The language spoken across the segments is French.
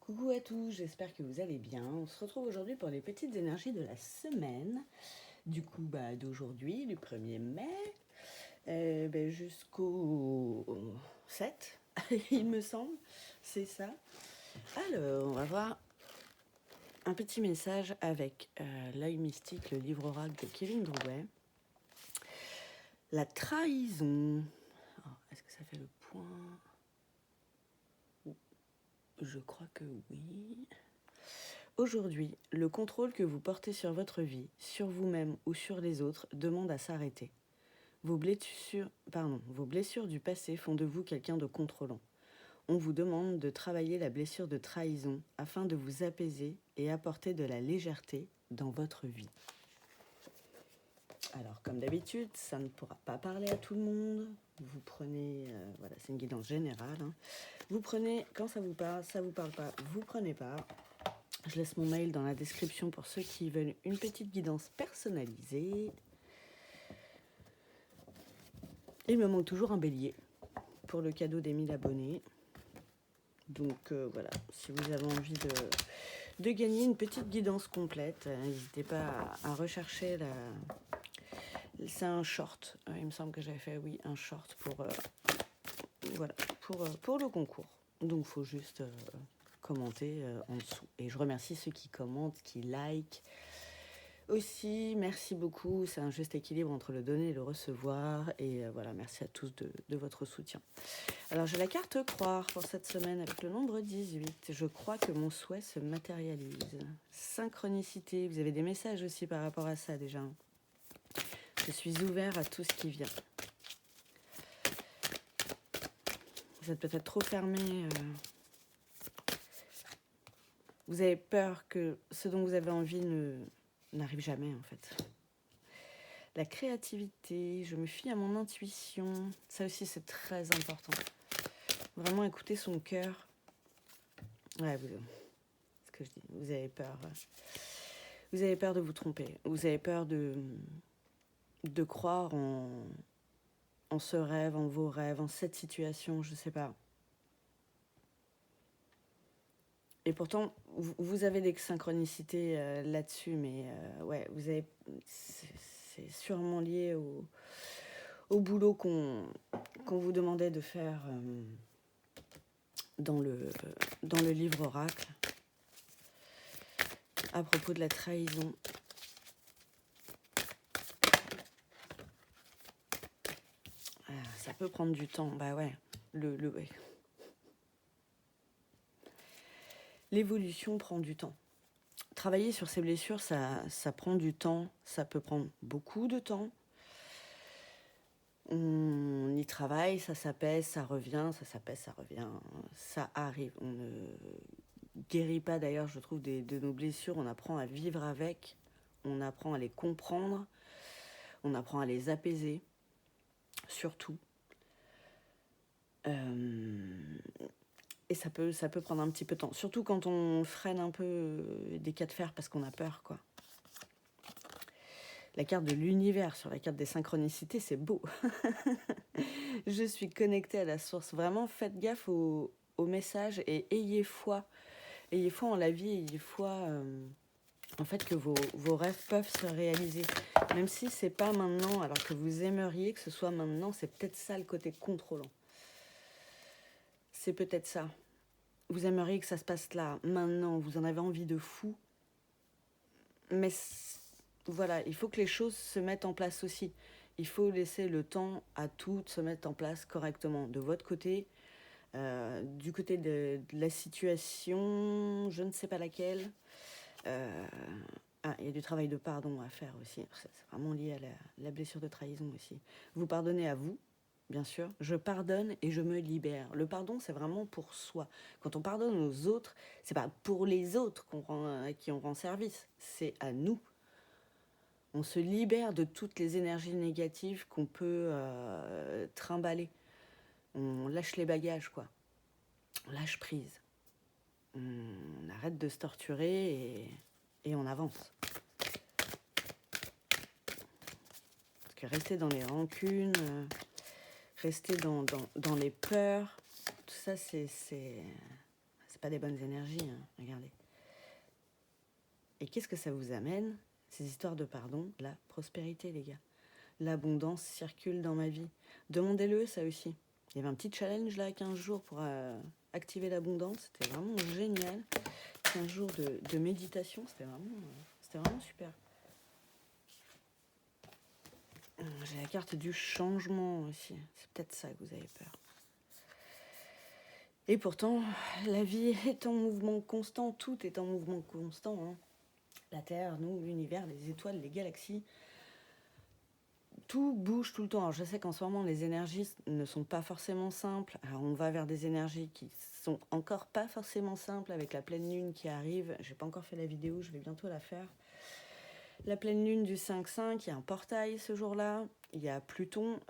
Coucou à tous, j'espère que vous allez bien. On se retrouve aujourd'hui pour les petites énergies de la semaine. Du coup, d'aujourd'hui, du 1er mai, jusqu'au 7, il me semble. C'est ça. Alors, on va voir un petit message avec l'œil mystique, le livre oracle de Kevin Drouet. La trahison. Oh, est-ce que ça fait le point? Je crois que oui. Aujourd'hui, le contrôle que vous portez sur votre vie, sur vous-même ou sur les autres demande à s'arrêter. Vos blessures du passé font de vous quelqu'un de contrôlant. On vous demande de travailler la blessure de trahison afin de vous apaiser et apporter de la légèreté dans votre vie. Alors, comme d'habitude, ça ne pourra pas parler à tout le monde. Vous prenez, c'est une guidance générale. Vous prenez, quand ça vous parle pas, vous prenez pas. Je laisse mon mail dans la description pour ceux qui veulent une petite guidance personnalisée. Il me manque toujours un bélier pour le cadeau des 1000 abonnés. Donc voilà, si vous avez envie de gagner une petite guidance complète, n'hésitez pas à rechercher la... C'est un short, il me semble que j'avais fait, oui, un short pour le concours. Donc il faut juste commenter en dessous. Et je remercie ceux qui commentent, qui likent. Aussi, merci beaucoup, c'est un juste équilibre entre le donner et le recevoir. Et merci à tous de votre soutien. Alors j'ai la carte croire pour cette semaine avec le nombre 18. Je crois que mon souhait se matérialise. Synchronicité, vous avez des messages aussi par rapport à ça déjà. Je suis ouvert à tout ce qui vient. Vous êtes peut-être trop fermé. Vous avez peur que ce dont vous avez envie n'arrive jamais en fait. La créativité, je me fie à mon intuition. Ça aussi c'est très important. Vraiment écouter son cœur. Ouais, ce que je dis, vous avez peur. Vous avez peur de vous tromper. Vous avez peur de croire en ce rêve, en vos rêves, en cette situation, je sais pas. Et pourtant, vous avez des synchronicités là-dessus, mais vous avez, c'est sûrement lié au boulot qu'on vous demandait de faire dans le livre oracle à propos de la trahison. Ça peut prendre du temps, ouais. L'évolution prend du temps. Travailler sur ces blessures, ça prend du temps, ça peut prendre beaucoup de temps. On y travaille, ça s'apaise, ça revient, ça s'apaise, ça revient, ça arrive. On ne guérit pas d'ailleurs, je trouve, de nos blessures, on apprend à vivre avec, on apprend à les comprendre, on apprend à les apaiser, surtout. Et ça peut prendre un petit peu de temps. Surtout quand on freine un peu des cas de fer parce qu'on a peur, quoi. La carte de l'univers sur la carte des synchronicités, c'est beau. Je suis connectée à la source. Vraiment, faites gaffe aux messages et ayez foi. Ayez foi en la vie, ayez foi en fait que vos rêves peuvent se réaliser. Même si c'est pas maintenant, alors que vous aimeriez que ce soit maintenant, c'est peut-être ça le côté contrôlant. C'est peut-être ça. Vous aimeriez que ça se passe là, maintenant, vous en avez envie de fou. Mais voilà, il faut que les choses se mettent en place aussi. Il faut laisser le temps à tout de se mettre en place correctement. De votre côté, du côté de la situation, je ne sais pas laquelle. Il y a du travail de pardon à faire aussi. C'est vraiment lié à la blessure de trahison aussi. Vous pardonnez à vous, bien sûr. Je pardonne et je me libère. Le pardon, c'est vraiment pour soi. Quand on pardonne aux autres, c'est pas pour les autres à qui on rend service. C'est à nous. On se libère de toutes les énergies négatives qu'on peut trimballer. On lâche les bagages, quoi. On lâche prise. On arrête de se torturer et on avance. Parce que rester dans les rancunes, rester dans les peurs, tout ça, c'est c'est pas des bonnes énergies, hein, regardez. Et qu'est-ce que ça vous amène, ces histoires de pardon? La prospérité, les gars. L'abondance circule dans ma vie. Demandez-le, ça aussi. Il y avait un petit challenge là, 15 jours pour activer l'abondance. C'était vraiment génial. 15 jours de méditation, c'était vraiment super. J'ai la carte du changement aussi. C'est peut-être ça que vous avez peur. Et pourtant, la vie est en mouvement constant. Tout est en mouvement constant, hein. La Terre, nous, l'univers, les étoiles, les galaxies. Tout bouge tout le temps. Alors je sais qu'en ce moment, les énergies ne sont pas forcément simples. Alors on va vers des énergies qui sont encore pas forcément simples avec la pleine lune qui arrive. J'ai pas encore fait la vidéo, je vais bientôt la faire. La pleine lune du 5-5, il y a un portail ce jour-là. Il y a Pluton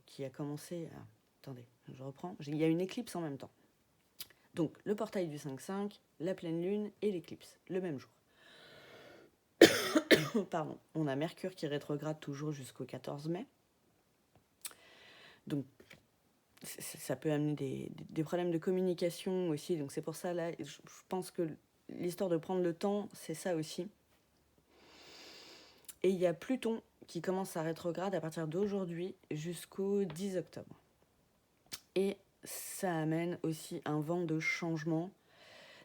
qui a commencé... attendez, je reprends. Il y a une éclipse en même temps. Donc le portail du 5-5, la pleine lune et l'éclipse, le même jour. Pardon. On a Mercure qui rétrograde toujours jusqu'au 14 mai. Donc ça peut amener des problèmes de communication aussi. Donc c'est pour ça, là, je pense que l'histoire de prendre le temps, c'est ça aussi. Et il y a Pluton qui commence à rétrograde à partir d'aujourd'hui jusqu'au 10 octobre. Et ça amène aussi un vent de changement.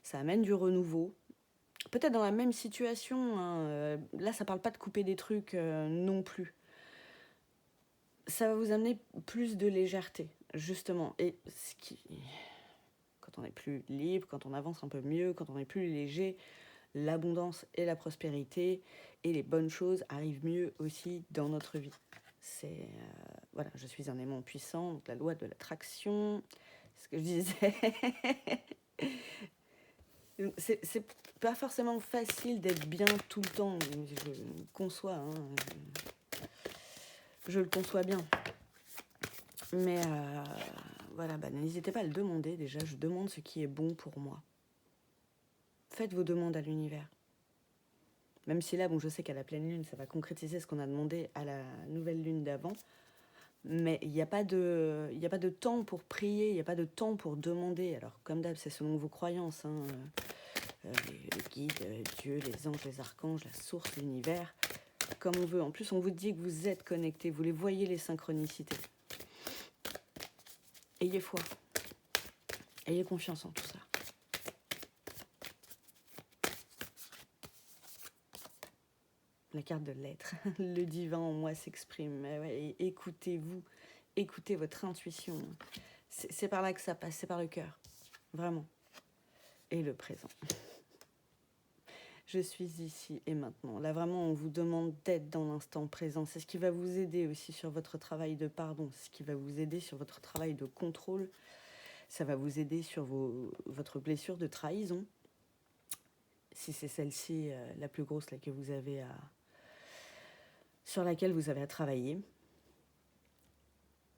Ça amène du renouveau. Peut-être dans la même situation, hein. Là, ça parle pas de couper des trucs non plus. Ça va vous amener plus de légèreté, justement. Et quand on est plus libre, quand on avance un peu mieux, quand on est plus léger, l'abondance et la prospérité et les bonnes choses arrivent mieux aussi dans notre vie. Voilà, je suis un aimant puissant, donc la loi de l'attraction, c'est ce que je disais. C'est pas forcément facile d'être bien tout le temps, je le conçois, hein. Je le conçois bien. Mais voilà, n'hésitez pas à le demander déjà. Je demande ce qui est bon pour moi. Faites vos demandes à l'univers. Même si là, je sais qu'à la pleine lune, ça va concrétiser ce qu'on a demandé à la nouvelle lune d'avant. Mais il n'y a pas de temps pour prier, il n'y a pas de temps pour demander. Alors, comme d'hab, c'est selon vos croyances, hein. Les guides, Dieu, les anges, les archanges, la source, l'univers, comme on veut. En plus, on vous dit que vous êtes connectés, vous les voyez, les synchronicités. Ayez foi. Ayez confiance en tout ça. La carte de l'être. Le divin en moi s'exprime. Ouais, écoutez-vous. Écoutez votre intuition. C'est par là que ça passe. C'est par le cœur. Vraiment. Et le présent. Je suis ici et maintenant. Là, vraiment, on vous demande d'être dans l'instant présent. C'est ce qui va vous aider aussi sur votre travail de pardon. C'est ce qui va vous aider sur votre travail de contrôle. Ça va vous aider sur votre blessure de trahison. Si c'est celle-ci, la plus grosse là, que vous avez sur laquelle vous avez à travailler.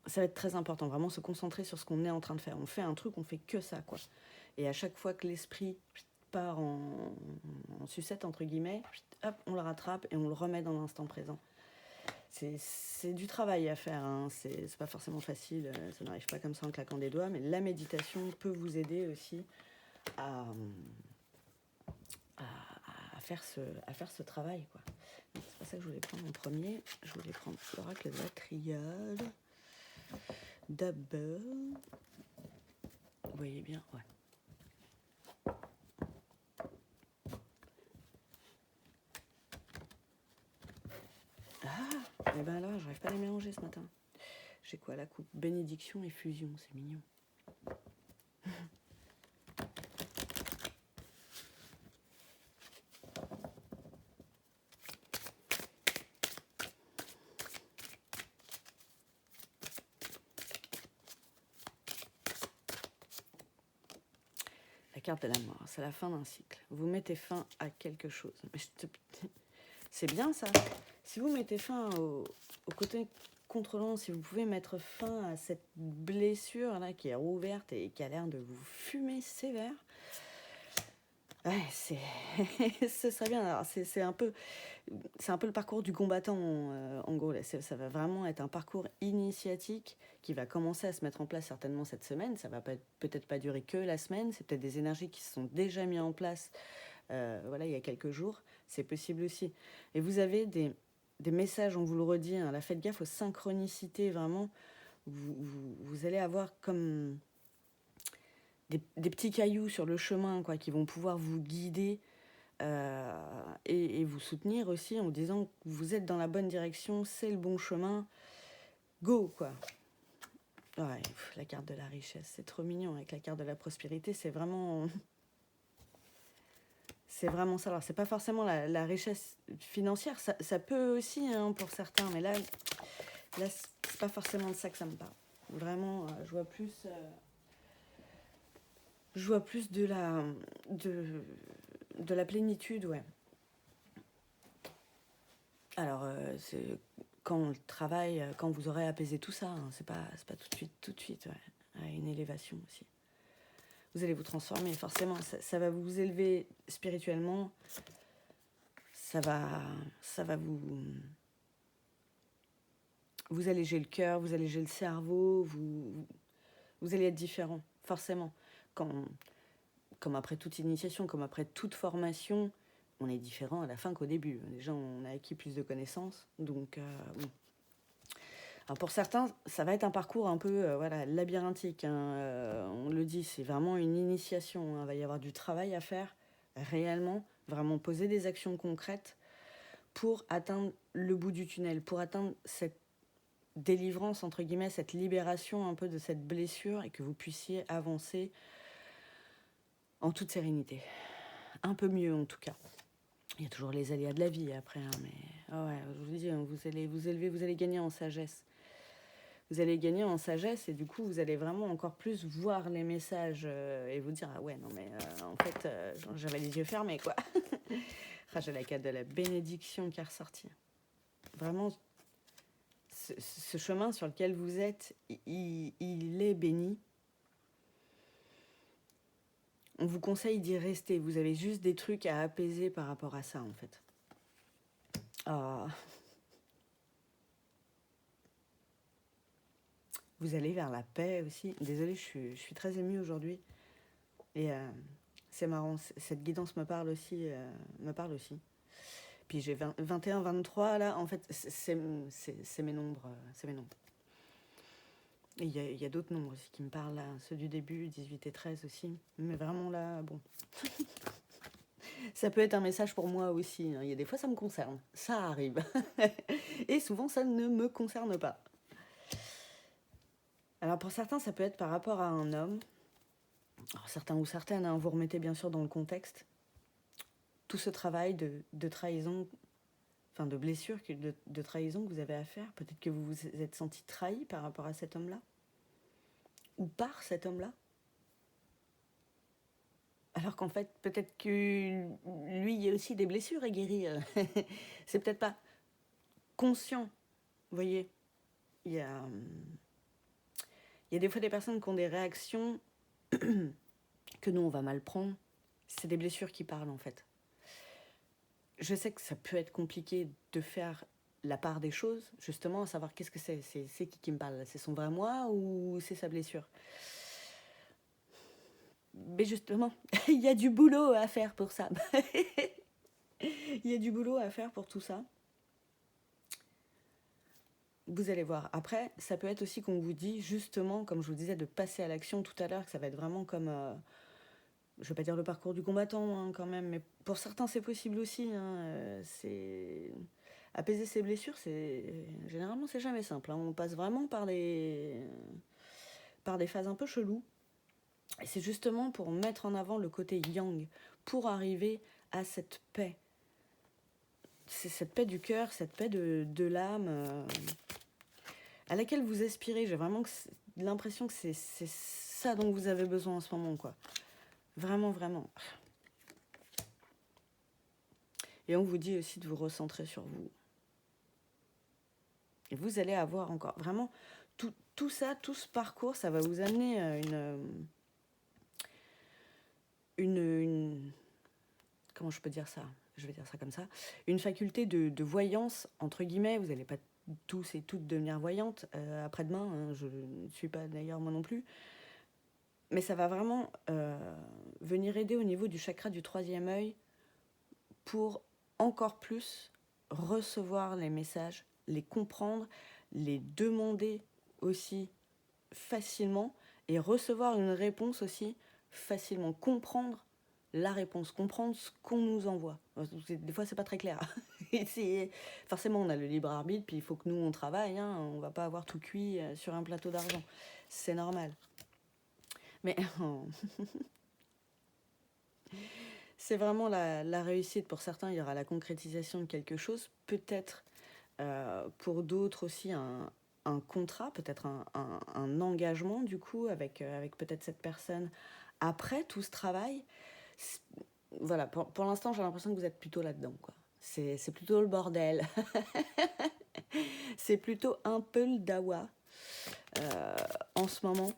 Ça va être très important, vraiment se concentrer sur ce qu'on est en train de faire. On fait un truc, on fait que ça, quoi. Et à chaque fois que l'esprit part en sucette, entre guillemets, hop, on le rattrape et on le remet dans l'instant présent. C'est du travail à faire, hein. C'est pas forcément facile, ça n'arrive pas comme ça en claquant des doigts, mais la méditation peut vous aider aussi à faire ce travail, quoi. C'est pas ça que je voulais prendre en premier. Je voulais prendre l'oracle de la triade. D'abord, vous voyez bien, ouais. Et ben là, j'arrive pas à les mélanger ce matin. J'ai quoi, la coupe bénédiction et fusion, c'est mignon. La carte de la mort, c'est la fin d'un cycle. Vous mettez fin à quelque chose. C'est bien ça. Si vous mettez fin au côté contrôlant, si vous pouvez mettre fin à cette blessure là qui est rouverte et qui a l'air de vous fumer sévère, Ouais, ce serait bien. Alors, c'est un peu le parcours du combattant, en gros. Là. Ça va vraiment être un parcours initiatique qui va commencer à se mettre en place certainement cette semaine. Ça va peut-être pas durer que la semaine. C'est peut-être des énergies qui se sont déjà mises en place voilà, il y a quelques jours. C'est possible aussi. Et vous avez des messages, on vous le redit, hein, là, faites gaffe aux synchronicités, vraiment. Vous allez avoir comme des petits cailloux sur le chemin quoi, qui vont pouvoir vous guider et vous soutenir aussi en disant que vous êtes dans la bonne direction, c'est le bon chemin, go quoi. Ouais, la carte de la richesse, c'est trop mignon avec la carte de la prospérité, c'est vraiment ça. Alors c'est pas forcément la richesse financière, ça peut aussi hein, pour certains, mais là c'est pas forcément de ça que ça me parle. Vraiment, je vois plus de la plénitude, ouais. Alors, c'est quand le travail, quand vous aurez apaisé tout ça, hein, c'est pas tout de suite, ouais. Ouais, une élévation aussi. Vous allez vous transformer, forcément, ça va vous élever spirituellement, ça va vous alléger le cœur, vous alléger le cerveau, vous allez être différent, forcément. Quand, comme après toute initiation, comme après toute formation, on est différent à la fin qu'au début. Déjà, on a acquis plus de connaissances, donc bon. Alors pour certains, ça va être un parcours un peu voilà, labyrinthique. Hein. On le dit, c'est vraiment une initiation. Hein. Il va y avoir du travail à faire réellement, vraiment poser des actions concrètes pour atteindre le bout du tunnel, pour atteindre cette délivrance, entre guillemets, cette libération un peu de cette blessure et que vous puissiez avancer en toute sérénité. Un peu mieux en tout cas. Il y a toujours les aléas de la vie après, hein, mais oh ouais, je vous dis, vous allez vous élever, vous allez gagner en sagesse. Vous allez gagner en sagesse et du coup, vous allez vraiment encore plus voir les messages et vous dire, ah ouais, non mais en fait, j'avais les yeux fermés, quoi. Ah, j'ai la carte de la bénédiction qui est ressortie. Vraiment, ce chemin sur lequel vous êtes, il est béni. On vous conseille d'y rester. Vous avez juste des trucs à apaiser par rapport à ça, en fait. Ah. Vous allez vers la paix aussi. Désolée, je suis très émue aujourd'hui. Et c'est marrant, cette guidance me parle aussi. Puis j'ai 21, 23, là, en fait, c'est mes nombres. C'est mes nombres. Et il y a d'autres nombres aussi qui me parlent, là, ceux du début, 18 et 13 aussi. Mais vraiment, là, bon. Ça peut être un message pour moi aussi. Hein. Il y a des fois, ça me concerne. Ça arrive. Et souvent, ça ne me concerne pas. Alors, pour certains, ça peut être par rapport à un homme. Alors, certains ou certaines, hein, vous remettez bien sûr dans le contexte. Tout ce travail de trahison, enfin de blessure, de trahison que vous avez à faire. Peut-être que vous vous êtes senti trahi par rapport à cet homme-là. Ou par cet homme-là. Alors qu'en fait, peut-être que lui, il y a aussi des blessures à guérir. C'est peut-être pas conscient. Vous voyez, il y a des fois des personnes qui ont des réactions que nous, on va mal prendre. C'est des blessures qui parlent, en fait. Je sais que ça peut être compliqué de faire la part des choses, justement, à savoir qu'est-ce que c'est. C'est qui me parle? C'est son vrai moi ou c'est sa blessure? Mais justement, il y a du boulot à faire pour ça. Il y a du boulot à faire pour tout ça. Vous allez voir. Après, ça peut être aussi qu'on vous dit, justement, comme je vous disais, de passer à l'action tout à l'heure, que ça va être vraiment comme, je ne vais pas dire le parcours du combattant hein, quand même, mais pour certains, c'est possible aussi. Hein, c'est... Apaiser ses blessures, généralement, c'est jamais simple. Hein. On passe vraiment par des phases un peu cheloues. Et c'est justement pour mettre en avant le côté yang, pour arriver à cette paix. C'est cette paix du cœur, cette paix de l'âme, à laquelle vous aspirez. J'ai vraiment l'impression que c'est ça dont vous avez besoin en ce moment, quoi. Vraiment, vraiment. Et on vous dit aussi de vous recentrer sur vous. Et vous allez avoir encore vraiment tout ça, tout ce parcours, ça va vous amener une comment je peux dire ça? Je vais dire ça comme ça. Une faculté de voyance, entre guillemets. Vous n'allez pas tous et toutes devenir voyantes après-demain. Hein, je ne suis pas d'ailleurs moi non plus. Mais ça va vraiment venir aider au niveau du chakra du troisième œil pour encore plus recevoir les messages, les comprendre, les demander aussi facilement et recevoir une réponse aussi facilement. Comprendre la réponse, comprendre ce qu'on nous envoie. Des fois, c'est pas très clair. Forcément, on a le libre arbitre, puis il faut que nous, on travaille. Hein, on va pas avoir tout cuit sur un plateau d'argent. C'est normal. Mais c'est vraiment la réussite. Pour certains, il y aura la concrétisation de quelque chose. Peut-être pour d'autres aussi un contrat, peut-être un engagement du coup avec peut-être cette personne après tout ce travail. Voilà, pour l'instant, j'ai l'impression que vous êtes plutôt là-dedans, quoi. C'est plutôt le bordel. C'est plutôt un peu le dawa en ce moment.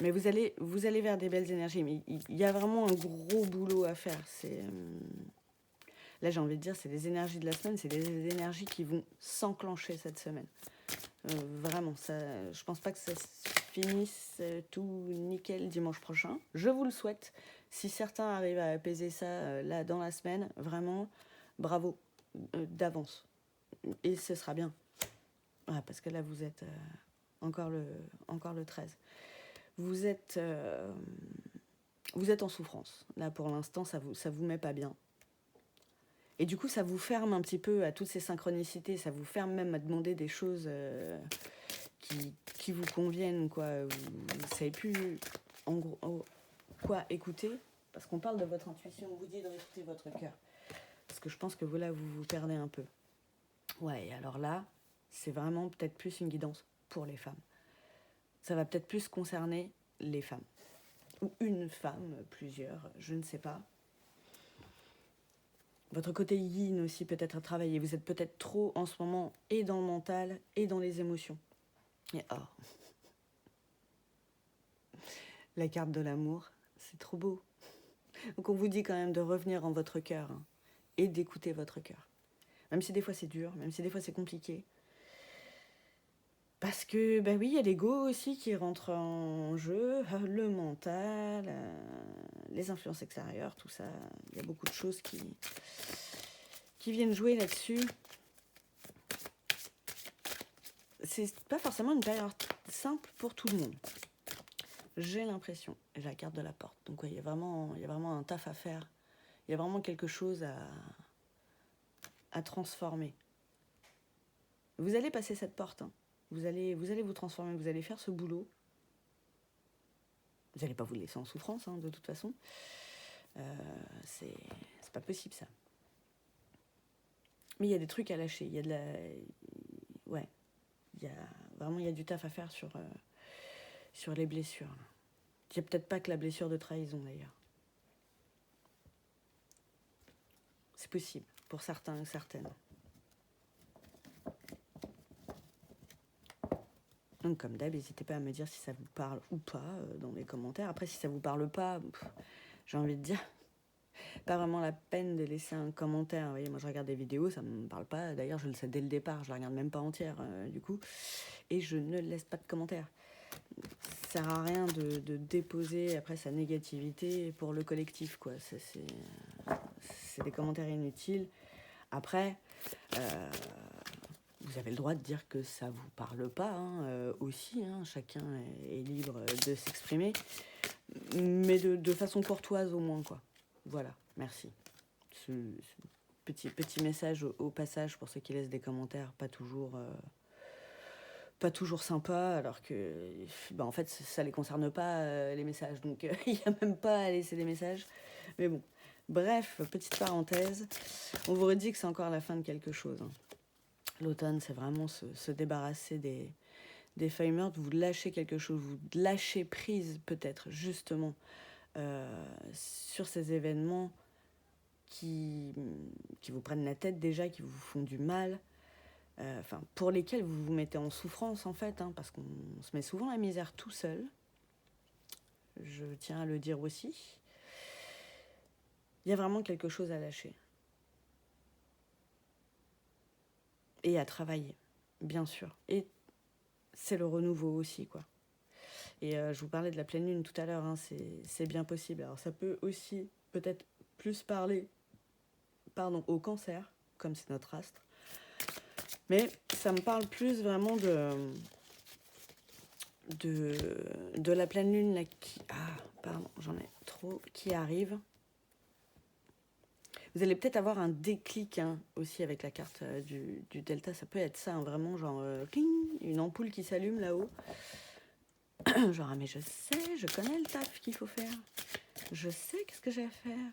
Mais vous allez vers des belles énergies. Mais il y a vraiment un gros boulot à faire. Là, j'ai envie de dire, c'est les énergies de la semaine, c'est les énergies qui vont s'enclencher cette semaine. Vraiment, je pense pas que ça se finisse tout nickel dimanche prochain. Je vous le souhaite. Si certains arrivent à apaiser ça là dans la semaine, vraiment, bravo d'avance. Et ce sera bien. Ah, parce que là, vous êtes encore le 13. Vous êtes en souffrance. Là, pour l'instant, ça vous met pas bien. Et du coup, ça vous ferme un petit peu à toutes ces synchronicités. Ça vous ferme même à demander des choses qui vous conviennent, quoi. Vous savez plus, en gros, quoi écouter. Parce qu'on parle de votre intuition. On vous dit d'écouter votre cœur. Parce que je pense que vous vous perdez un peu. Ouais, et alors là, c'est vraiment peut-être plus une guidance pour les femmes. Ça va peut-être plus concerner les femmes. Ou une femme, plusieurs, je ne sais pas. Votre côté yin aussi peut-être à travailler. Vous êtes peut-être trop en ce moment et dans le mental et dans les émotions. Et la carte de l'amour, c'est trop beau. Donc on vous dit quand même de revenir en votre cœur hein, et d'écouter votre cœur. Même si des fois c'est dur, même si des fois c'est compliqué. Parce que, bah oui, il y a l'ego aussi qui rentre en jeu, le mental, les influences extérieures, tout ça. Il y a beaucoup de choses qui viennent jouer là-dessus. C'est pas forcément une période simple pour tout le monde. J'ai l'impression, j'ai la carte de la porte. Donc ouais, il y a vraiment un taf à faire. Il y a vraiment quelque chose à transformer. Vous allez passer cette porte. Hein. Vous allez vous transformer, vous allez faire ce boulot. Vous n'allez pas vous laisser en souffrance, hein, de toute façon. C'est pas possible, ça. Mais il y a des trucs à lâcher. Il y a de la... Ouais. Il y a du taf à faire sur les blessures. Il n'y a peut-être pas que la blessure de trahison, d'ailleurs. C'est possible, pour certains ou certaines. Donc, comme d'hab, n'hésitez pas à me dire si ça vous parle ou pas dans les commentaires. Après, si ça vous parle pas, j'ai envie de dire, pas vraiment la peine de laisser un commentaire. Vous voyez, moi, je regarde des vidéos, ça me parle pas. D'ailleurs, je le sais dès le départ, je la regarde même pas entière, du coup. Et je ne laisse pas de commentaires. Ça sert à rien de déposer après sa négativité pour le collectif, quoi. C'est des commentaires inutiles. Après... vous avez le droit de dire que ça vous parle pas hein, aussi, hein, chacun est libre de s'exprimer, mais de façon courtoise au moins, quoi. Voilà, merci. Ce petit message au passage pour ceux qui laissent des commentaires pas toujours sympas, alors que en fait ça les concerne pas les messages, donc il n'y a même pas à laisser des messages. Mais bon, bref, petite parenthèse, on vous redit que c'est encore la fin de quelque chose. Hein. L'automne, c'est vraiment se débarrasser des feuilles mortes, vous lâchez quelque chose, vous lâchez prise peut-être justement sur ces événements qui vous prennent la tête déjà, qui vous font du mal, pour lesquels vous vous mettez en souffrance en fait, hein, parce qu'on se met souvent la misère tout seul, je tiens à le dire aussi. Il y a vraiment quelque chose à lâcher. Et à travailler, bien sûr. Et c'est le renouveau aussi, quoi. Et je vous parlais de la pleine lune tout à l'heure, hein, c'est bien possible. Alors ça peut aussi peut-être plus parler au cancer, comme c'est notre astre. Mais ça me parle plus vraiment de la pleine lune là, j'en ai trop, qui arrive. Vous allez peut-être avoir un déclic hein, aussi avec la carte du delta. Ça peut être ça, hein, vraiment genre cling, une ampoule qui s'allume là-haut. Genre, ah mais je sais, je connais le taf qu'il faut faire. Je sais qu'est-ce que j'ai à faire.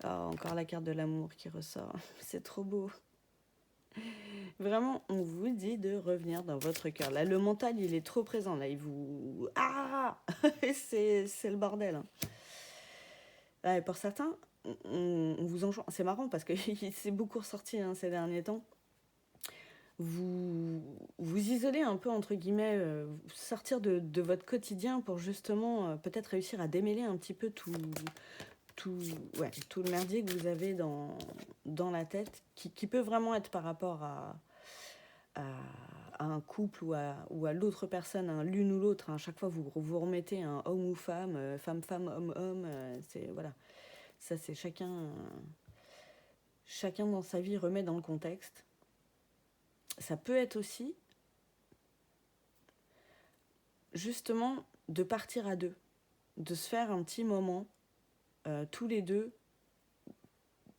Oh, encore la carte de l'amour qui ressort. C'est trop beau. Vraiment, on vous dit de revenir dans votre cœur. Là, le mental, il est trop présent. Là, il vous... Ah c'est le bordel. Hein. Ouais, pour certains, on vous enjoint... C'est marrant parce que c'est beaucoup ressorti hein, ces derniers temps. Vous isolez un peu, entre guillemets, sortir de votre quotidien pour justement peut-être réussir à démêler un petit peu tout le merdier que vous avez dans la tête, qui peut vraiment être par rapport à un couple ou à l'autre personne, hein, l'une ou l'autre. Hein. À chaque fois, vous remettez un homme ou femme, femme, homme, c'est voilà. Ça, c'est chacun dans sa vie remet dans le contexte. Ça peut être aussi, justement, de partir à deux, de se faire un petit moment, tous les deux,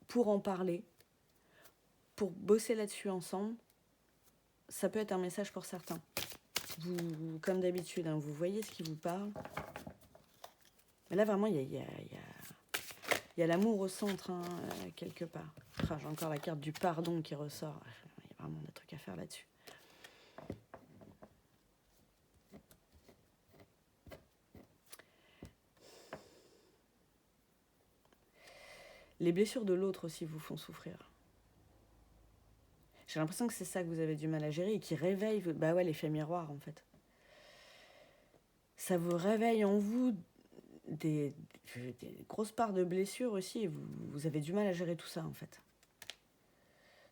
pour en parler, pour bosser là-dessus ensemble. Ça peut être un message pour certains. Vous, comme d'habitude, hein, vous voyez ce qui vous parle. Mais là, vraiment, il y a l'amour au centre, hein, quelque part. J'ai encore la carte du pardon qui ressort. Il y a vraiment des trucs à faire là-dessus. Les blessures de l'autre aussi vous font souffrir. J'ai l'impression que c'est ça que vous avez du mal à gérer et qui réveille l'effet miroir, en fait. Ça vous réveille en vous des grosses parts de blessures aussi. Et vous avez du mal à gérer tout ça, en fait.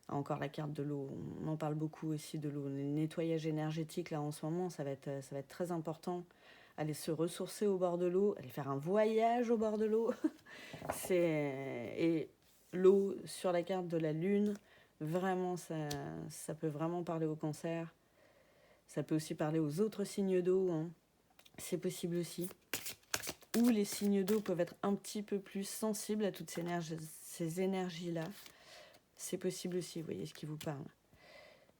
Encore la carte de l'eau, on en parle beaucoup aussi de l'eau. Le nettoyage énergétique, là, en ce moment, ça va être très important. Aller se ressourcer au bord de l'eau, aller faire un voyage au bord de l'eau. Et l'eau sur la carte de la lune, vraiment, ça peut vraiment parler au cancer. Ça peut aussi parler aux autres signes d'eau. Hein. C'est possible aussi. Ou les signes d'eau peuvent être un petit peu plus sensibles à toutes ces énergies-là. C'est possible aussi, vous voyez ce qui vous parle.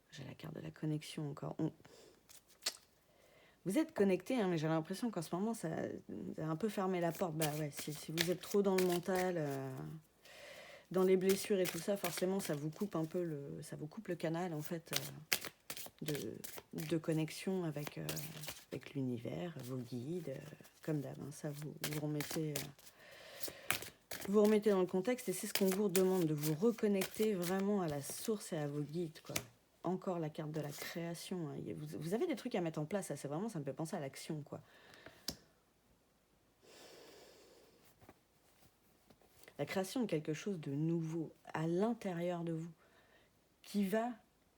J'ai la carte de la connexion encore. Vous êtes connecté, hein, mais j'ai l'impression qu'en ce moment, ça a un peu fermé la porte. Bah ouais, si vous êtes trop dans le mental, dans les blessures et tout ça, forcément, ça vous coupe un peu le canal, en fait, de connexion avec l'univers, vos guides, comme d'hab. Hein, ça, vous remettez... vous remettez dans le contexte et c'est ce qu'on vous demande, de vous reconnecter vraiment à la source et à vos guides, quoi. Encore la carte de la création. Hein. Vous avez des trucs à mettre en place, ça me fait penser à l'action, quoi. La création de quelque chose de nouveau à l'intérieur de vous qui va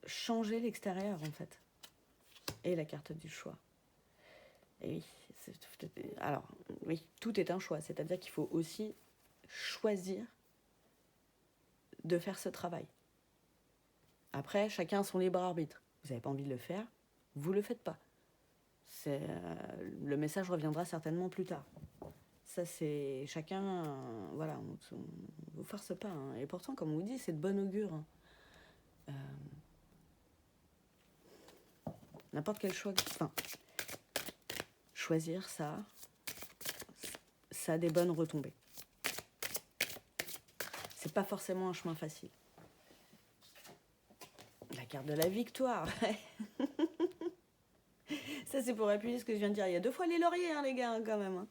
changer l'extérieur, en fait. Et la carte du choix. Et oui, alors, oui, tout est un choix, c'est-à-dire qu'il faut aussi choisir de faire ce travail. Après, chacun a son libre arbitre. Vous n'avez pas envie de le faire, vous ne le faites pas. Le message reviendra certainement plus tard. Ça, c'est chacun... voilà, on ne vous force pas. Hein. Et pourtant, comme on vous dit, c'est de bon augure. Hein. N'importe quel choix... Enfin, choisir ça a des bonnes retombées. C'est pas forcément un chemin facile. La carte de la victoire. Ça, c'est pour appuyer ce que je viens de dire. Il y a 2 fois les lauriers, hein, les gars, hein, quand même. Hein.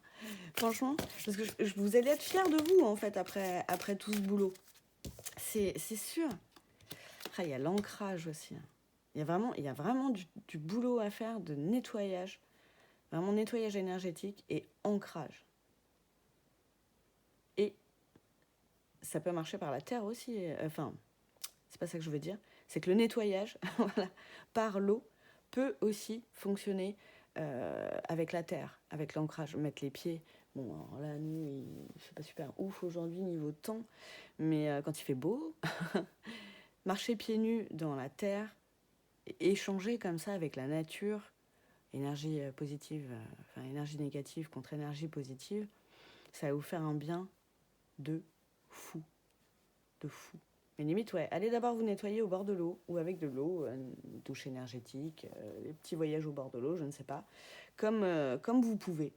Franchement, parce que vous allez être fiers de vous, en fait, après tout ce boulot. C'est sûr. Après, il y a l'ancrage aussi. Hein. Il y a vraiment du boulot à faire, de nettoyage. Vraiment nettoyage énergétique et ancrage. Et ça peut marcher par la terre aussi. Enfin, c'est pas ça que je veux dire. C'est que le nettoyage voilà, par l'eau peut aussi fonctionner avec la terre, avec l'ancrage. Mettre les pieds. Bon, alors là, nous, c'est pas super ouf aujourd'hui niveau temps, mais quand il fait beau, marcher pieds nus dans la terre, échanger comme ça avec la nature, énergie positive, enfin énergie négative contre énergie positive, ça va vous faire un bien de fou. De fou. Mais limite, ouais, allez d'abord vous nettoyer au bord de l'eau ou avec de l'eau, une douche énergétique, des petits voyages au bord de l'eau, je ne sais pas, comme vous pouvez.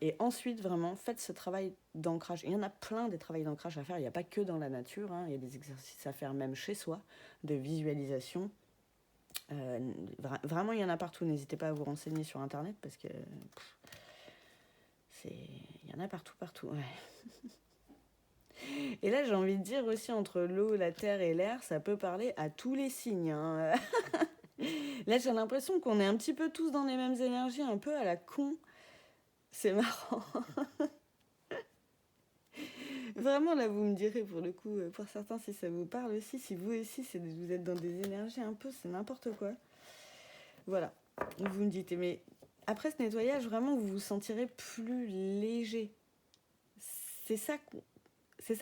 Et ensuite, vraiment, faites ce travail d'ancrage. Il y en a plein des travails d'ancrage à faire, il n'y a pas que dans la nature, hein. Il y a des exercices à faire même chez soi, de visualisation. Vraiment, il y en a partout, n'hésitez pas à vous renseigner sur Internet parce que il y en a partout, partout, ouais. Et là, j'ai envie de dire aussi, entre l'eau, la terre et l'air, ça peut parler à tous les signes, hein. Là, j'ai l'impression qu'on est un petit peu tous dans les mêmes énergies, un peu à la con. C'est marrant. Vraiment, là, vous me direz, pour le coup, pour certains, si ça vous parle aussi, si vous aussi, vous êtes dans des énergies un peu, c'est n'importe quoi. Voilà, vous me dites, mais après ce nettoyage, vraiment, vous vous sentirez plus léger. C'est ça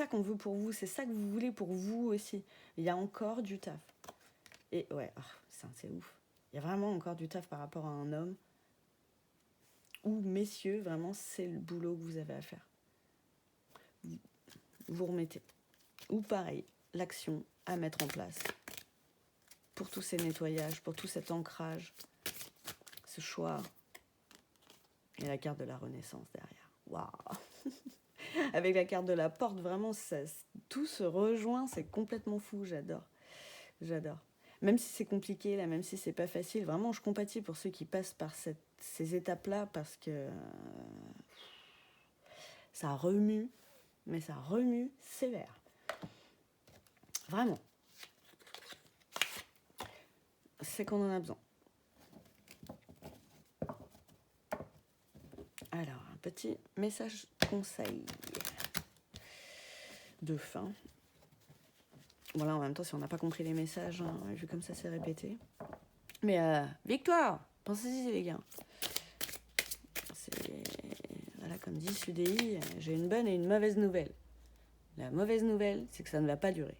qu'on veut pour vous, c'est ça que vous voulez pour vous aussi. Il y a encore du taf. Et ouais, c'est ouf. Il y a vraiment encore du taf par rapport à un homme. Ou messieurs, vraiment, c'est le boulot que vous avez à faire. Vous remettez. Ou pareil, l'action à mettre en place. Pour tous ces nettoyages, pour tout cet ancrage, ce choix. Et la carte de la Renaissance derrière. Waouh. Avec la carte de la porte, vraiment, tout se rejoint, c'est complètement fou, j'adore. J'adore. Même si c'est compliqué, là, même si c'est pas facile, vraiment, je compatis pour ceux qui passent par ces étapes-là, parce que ça remue, mais ça remue sévère. Vraiment. C'est qu'on en a besoin. Alors, un petit message conseil de fin. Voilà, en même temps, si on n'a pas compris les messages, hein, vu comme ça c'est répété. Mais victoire, pensez-y les gars. Voilà, comme dit Sudei, j'ai une bonne et une mauvaise nouvelle. La mauvaise nouvelle, c'est que ça ne va pas durer.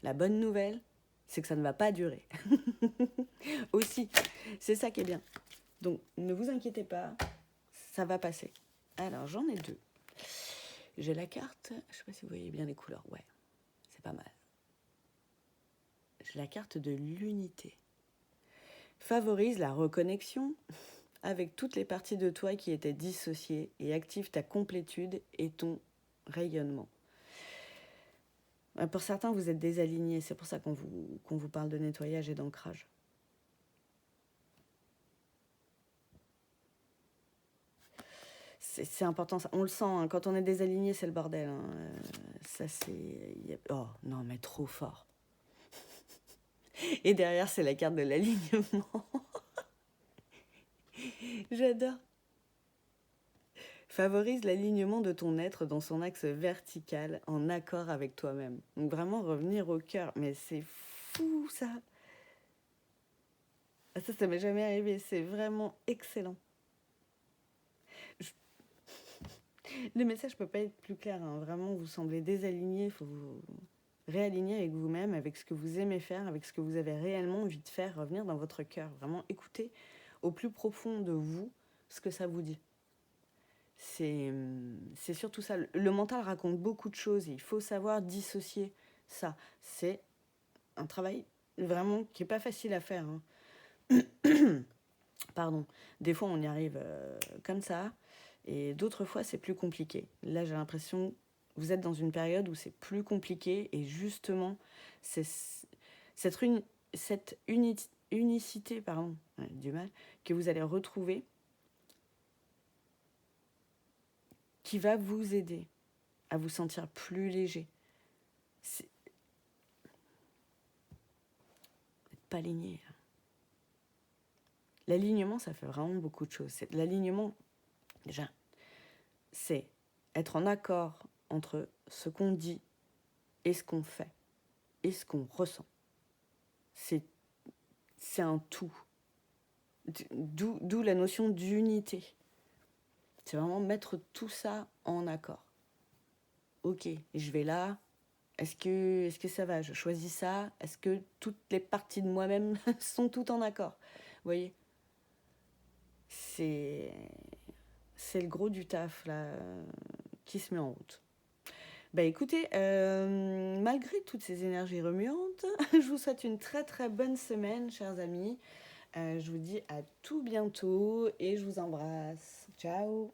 La bonne nouvelle, c'est que ça ne va pas durer. Aussi, c'est ça qui est bien. Donc, ne vous inquiétez pas, ça va passer. Alors, j'en ai deux. J'ai la carte, je ne sais pas si vous voyez bien les couleurs. Ouais, c'est pas mal. J'ai la carte de l'unité. Favorise la reconnexion avec toutes les parties de toi qui étaient dissociées et active ta complétude et ton rayonnement. Pour certains, vous êtes désalignés, c'est pour ça qu'on vous parle de nettoyage et d'ancrage. C'est important, ça. On le sent, hein. Quand on est désaligné, c'est le bordel, hein. Ça, c'est... Oh, non, mais trop fort. Et derrière, c'est la carte de l'alignement. J'adore. Favorise l'alignement de ton être dans son axe vertical en accord avec toi-même. Donc vraiment revenir au cœur. Mais c'est fou, ça. Ça m'est jamais arrivé. C'est vraiment excellent. Le message peut pas être plus clair, hein. Vraiment, vous semblez désaligné. Il faut vous réaligner avec vous-même, avec ce que vous aimez faire, avec ce que vous avez réellement envie de faire, revenir dans votre cœur. Vraiment écouter au plus profond de vous ce que ça vous dit. C'est surtout ça. Le mental raconte beaucoup de choses et il faut savoir dissocier ça. C'est un travail vraiment qui n'est pas facile à faire, hein. Pardon. Des fois, on y arrive comme ça et d'autres fois, c'est plus compliqué. Là, j'ai l'impression que vous êtes dans une période où c'est plus compliqué et justement, c'est cette unicité, pardon, du mal, que vous allez retrouver qui va vous aider à vous sentir plus léger. C'est... Pas aligné. L'alignement, ça fait vraiment beaucoup de choses. L'alignement, déjà, c'est être en accord entre ce qu'on dit et ce qu'on fait et ce qu'on ressent. C'est un tout. D'où la notion d'unité. C'est vraiment mettre tout ça en accord. Ok, je vais là. Est-ce que ça va? Je choisis ça. Est-ce que toutes les parties de moi-même sont toutes en accord? Vous voyez? C'est le gros du taf là qui se met en route. Bah écoutez, malgré toutes ces énergies remuantes, je vous souhaite une très très bonne semaine, chers amis. Je vous dis à tout bientôt et je vous embrasse. Ciao!